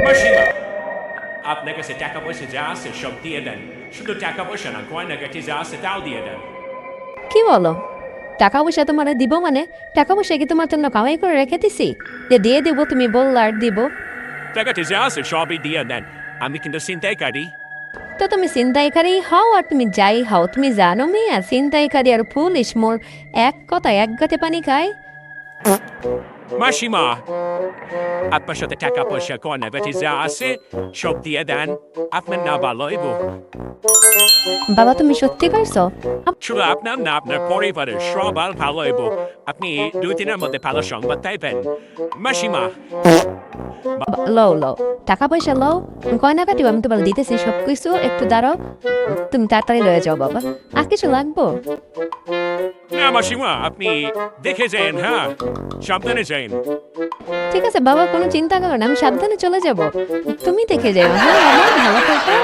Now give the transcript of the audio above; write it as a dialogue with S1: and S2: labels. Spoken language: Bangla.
S1: মাসিমা, আপনার কাছে টাকা পয়সা যা আছে সব দিয়ে দেন। শুধু টাকা পয়সা না, গয়নাগাটি যা আছে তাও দিয়ে দেন।
S2: কি বলো? টাকা পয়সা তোমার দিব মানে? টাকা পয়সা কি তোমার জন্য কামাই করে রেখে দিছি যে দিয়ে দিব? তুমি বললে আর দিব?
S1: টাকাটি যা আছে সবই দিয়ে দেন। আমি কিন্তু ছিনতাইকারী।
S2: তো তুমি ছিনতাইকারী হও আর তুমি যাই হও, তুমি জানো মিয়া ছিনতাইকারী আর পুলিশ মোর এক কথায় এক গাতে পানি খায়।
S1: মাসিমা, আপনার সাথে টাকা পয়সা গয়নাগাটি যা আছে সব দিয়ে দেন। আপনার না ভালো হইব।
S2: বাবা তুমি সত্যি কইছো?
S1: শুধু আপনার না, আপনার পরিবারের সবার ভালো হইব। আপনি 2 দিনের মধ্যে ভালো সংবাদ পাইবেন। মাসিমা,
S2: লও লও, টাকা পয়সা লও, গয়না কাটিও আমি তোমার দিতেছি সব কিছু। একটু দাঁড়াও, তুমি তাড়াতাড়ি লয়ে যাও বাবা। আর কিছু লাগবো?
S1: না মাসিমা, আপনি দেখে যান। হ্যাঁ, সাবধানে যান।
S2: ঠিক আছে বাবা, কোনো চিন্তা করো না, আমি সাবধানে চলে যাব। তুমি দেখে যাও, হ্যাঁ বাবা, ভালো থাকো।